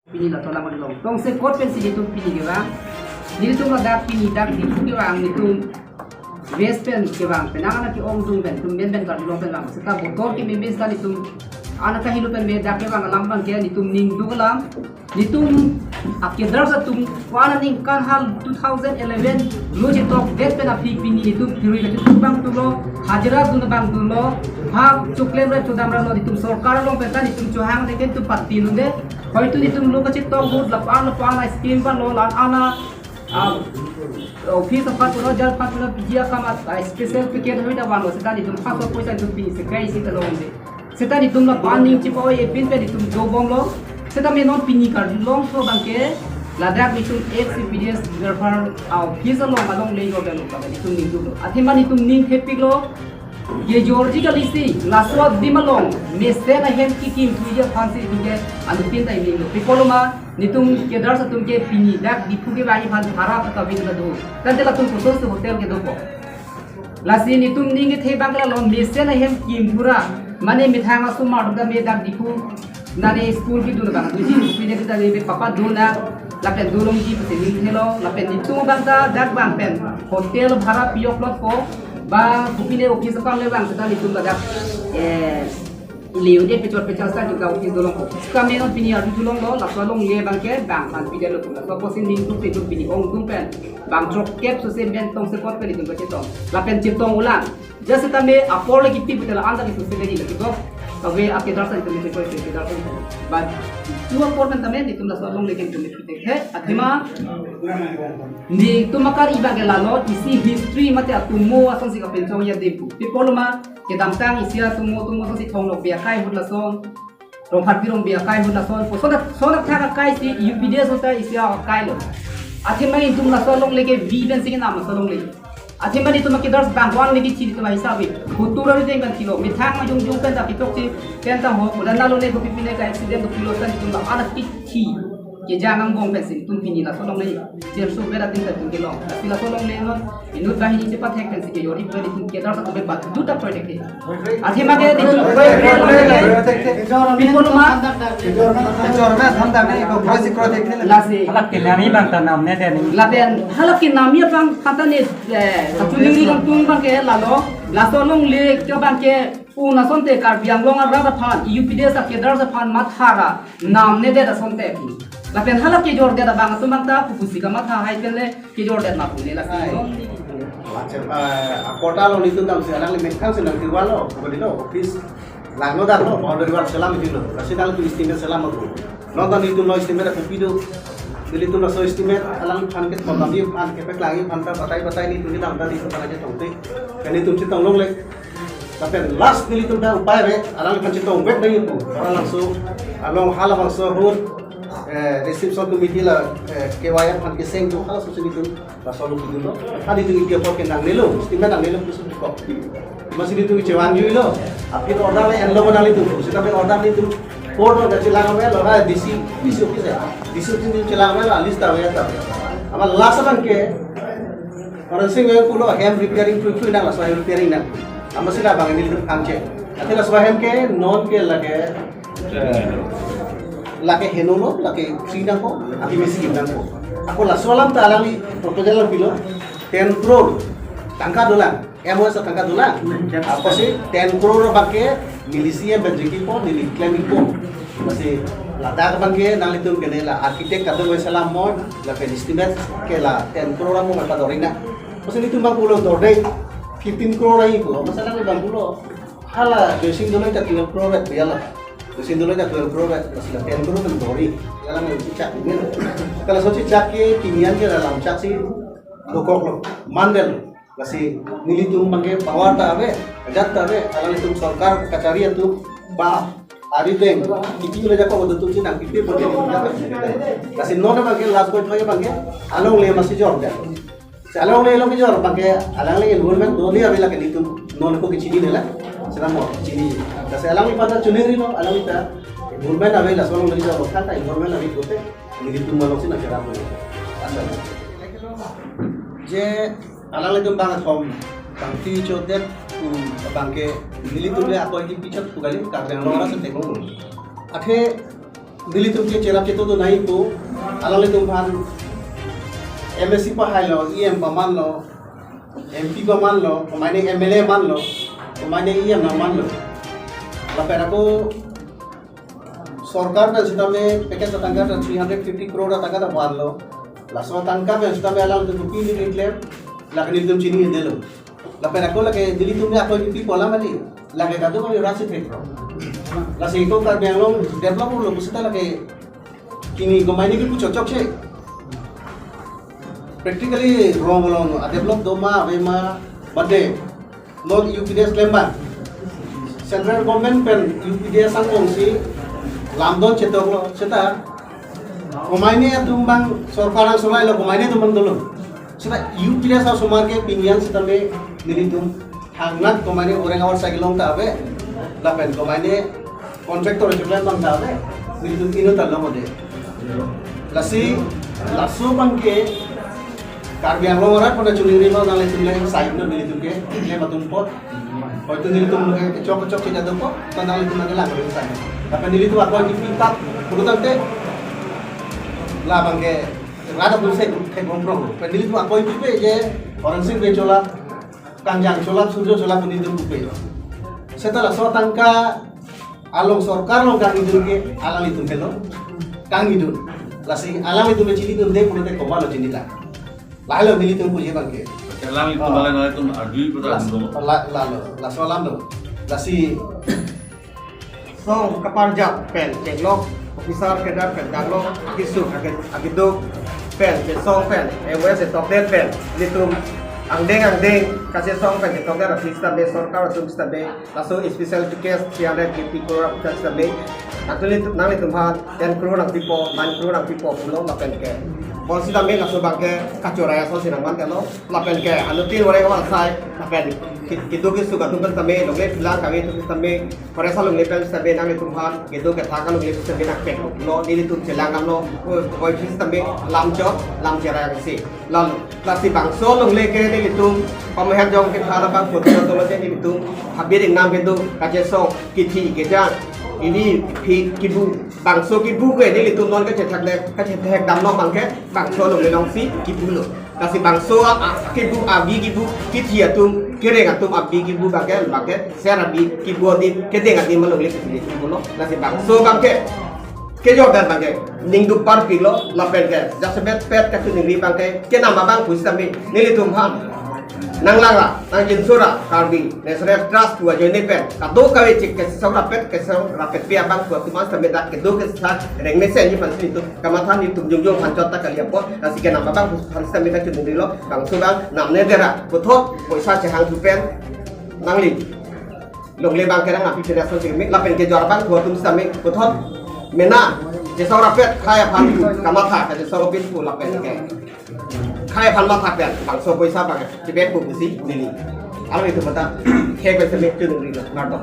Pini la tola malong. Tong se kot pen si ditum pini ke bang. Ditum la dak pini dak di ke bang ditum west pen ke bang. Penangan ki ong tum pen tum ben ben kar long pen bang. Seta botol ki membes ka ditum anak ka hilu pen me dak ke bang lambang ke ditum ning du lam. Ditum akedar sa tum wana ning kan hal 2011 lo je tok west pen api pini ditum piri la ditum bang tu lo hajra dun bang du lo bhag chuklen ra chudam ra lo ditum sarkar long pen ta ditum chuhang de ke tu patti lu de hoy tu ditum lo ka chit tong hud lapang scheme ban lo lan ana office of patro jar patro pijia kamat special ticket hoy da ban lo seta ditum khaso poisa ditum pini se kai si talong de seta ditum la ban ning chi poi e pin pe ditum do bom lo seta me non pini kar long so bang ke ladak ditum experience refer office lo malong le go belo ka ditum ning do athima ditum ning happy lo ये geologically see laswa dimalong mesen ahem kikim tuja fancy tuge anupin tai ming pikoloma nitum kedar sa tumke pini dak dipuge bahi fan hara ka bin da do tante la tum photos hotel ke do ko lasi nitum ning the bangla lo mesen ahem kim pura mane mithanga sumar da me dak dipu nane school ki dun bang tuji pine ta be papa duna lapen dulong ji pete hello lapen nitum bangta dak bang pen hotel bhara piyok lot ko ba kupine office ka le bang tadi tum dadak liu de pecor sa juga office dolong ko kami non pini ar tulong lo la tolong le bang ke bang man pide lo ko posin ning tu pe tu pini ong tum pen bang drop cap so sen ben tong se pot pe tum ke tong la pen chitong ulang jase tame apor lagi pi betela anda ki se ni lagi ko kawe ake darsa itu ni ko ke darsa ba tu apor men tame ni tum la tolong le ken tum pite ke atima ni tumakar iba ke lalo isi history mate atumo asong si ka penchong ya depu pipoloma ke damtang isia tumo si thong lo bia kai hutla son rong phat pirong bia kai hutla son so da thaka kai si UPDS hota isia kai lo athima ni tum la solong leke viven sing nam solong le athima ni tumaki dars bangwang leke chi tuma hisabe hutura ri teng kan kilo mithang ma jung kan ta pitok chi ken ta ho udan nalo le ko pipine ka accident ko kilo tan tum la ana ki ke jangan bong pensi tum pini la solong le jer su bera tin ta tum kilo la solong le no inut bahini cepat hek pensi ke yori beri tum ke dars ko be bat duta project ke athima ke ditu people ma jor ma thanda ne ko project project ne lase halak ke nami bang ta nam ne de ni laben halak ke nami bang kata ne kachuli kan tum bang ke lalo la solong le ke bang ke una sonte kar biang long ra da phan UPDS sa ke dar sa phan mathara nam ne de da sonte pi lapen halak ke jor de da bang sumang ta pusi ka matha hai pele ke jor de ma pune la kota lo itu dam sekarang le mekhang se nang tiwalo ko dilo office langno dar lo boundary war selam itu lo kasi dal tu istimewa selam ko nonton itu lo istimewa ko pido dili tu lo so istimewa alang phan ke pom bi phan ke pek lagi phan ta batai ni tu ni dam dali ko tala je tongte kani tu chitong long le tapi last dili tu da upay re alang phan chitong bet dai itu orang langsung along hala bang so hur reception committee la KYM phan ke seng tu hala susuni tu pasal lu tu lo tadi tu dia por ke nang nelo istimewa nang nelo tu ko masih itu cewan ju lo api order le en lo banali tu sita pe order ni tu port lo chila me lo ha DC office है DC office chila me lo list आवे ta ama last ban ke orang sing me pulo hem repairing tu na la so repairing na ama sila bang ni tu kam che ate la so hem ke non ke lage henolo lage free na ko api mesi na ko ako la so lam ta alami proposal pilo 10 crore tangka dolar MOS tangka dolar apa sih 10 crore bake milisia bajiki po di claiming po masih ladak bangke nang litum kene la architect kado salam mon la estimate ke la 10 crore mo mata dorina masih litum bang pulo dorde 15 crore ai ko masalah ni bang pulo hala dressing dolo ta 3 crore ya la dressing dolo ta 12 crore masih la 10 crore kan dori dalam cicak ini kalau so cicak ke kimian ke dalam cak si dokok lo mandel kasi nilitum bangke power ta ave ajat ta ave ala litum sarkar kachari tu ba ari deng kiti le jako bodu tu nang kiti bodu kasi non bangke last point hoye bangke along le masi jor ja along le lo ki jor bangke alang le involvement doli ave la ke litum non ko ki chini le la sedang mo chini kasi alang pada chuniri no alang ita involvement ave la solo le jor ta involvement ave kote nilitum malong sin akara mo asal je alang le bang thom bang ti chodet bang ke nilitum le ako ki pichat tu gali ka bang lora se teko athe Delhi तुमके चेरा के तो नहीं को अलग ले तुम भान एमएससी पढ़ाई लो ईएम पर मान लो एमपी को मान लो मैंने एमएलए मान लो मैंने ईएम ना मान लो लपेरा को सरकार का सिस्टम में पैकेज तंगा 350 करोड़ तंगा तो मान लो लासवा तंगा में सिस्टम में अलग तो पी नहीं क्लेम लगनी तुम चीनी दे लो लपेरा को लगे दिल्ली तुमने आपको पी पोला वाली लगे का तो कोई राशि फेंक रहा लासे itu kan yang long develop lo busita lagi kini gomai ni ku cocok sih practically wrong long develop doma avema bade not UPDS Lembang central government pen UPDS sangkong si lamdon cetok lo seta gomai ni tumbang sorkaran solai lo gomai ni tumbang dulu seta UPDS au somar ke pinian seta me nilitum hangnat gomai ni orang awal sagilong ta ave lapen gomai ni kontraktor itu plan bang tahu itu kini tak lama deh. Lasu bangke karbiang lo orang pada curi rima nalai tumlai side no itu ke ini batum pot. Kalau itu itu tumlai cocok kita tu pot, nalai tumlai lah kalau sana. Tapi itu aku lagi pinta, berutan teh lah bangke rada bersih kayak gombrong. Tapi itu aku itu je orang sih becola kanjang cola sujo cola pun itu bupe. Setelah so tangka along sorkar lo kang idul ke alam itu melo kang idul lasi alam itu mecili tu dek punya koma lo cindita lalu mili tu punya bangke alam itu malah nolak tu adu pada lalu laso alam lo lasi song kaparjak pen ceklok officer kedar pen daglo kisu agiduk pen song pen ewes top net pen litum angdeng kasih song pen top net sistem be sorkar sistem be laso special case tiada kipi kurang sistem be actually nang itu mah 10 crore nak tipo 9 crore nak tipo pulau lapen ke polisi também laso bangke kacuraya so sinangman kalau lapen ke anu tin orang awal sai lapen gitu kisu gatukan também loge filang kami itu também koresa loge pen também nang itu mah gitu ke thaka loge também nak pek lo ni itu celangam lo koi fis também lam ceraya si lalu klasi bangso loge ke ni itu pameher jong ke thara bang foto to lo ni itu habir ing nam gitu kaje so kiti kejan ini kibu bangso kibu ke ni itu non ke cetak le ke cetak dam lo bangke bangso loge long si kibu lo kasi bangso kibu abi kibu kiti atum kira ngatum abi kibu bangke serabi kibu di kete ngati malong le kiti kibu lo kasi bangso bangke ke jordan bangke ningdu par pilo lapen ke jasebet pet ka tu ningri bangke ke nama bang pusami nili tumhan nang langa nang jinsura karbi nesre trust tua jene pen kado kawe cik ke saura pet ke saura pet pia bang tua tumas sameda ke do ke sa rengne se ni pan itu kamathan itu jungjung pancot ta kali apa nasi ke nama bang pusami sameda tu ningri lo bang so bang namne dera puthot poisa chehang tu pen nang li long le bang ke nang api federation sing lapen ke jor bang tua tum sami puthot mena je saura pet kaya pan kamatha ke saura pin pu lapen ke kaya pan matak dan bangso poisa bang cibet bu busi nili alam itu mata kek bersemi tu nili ngarto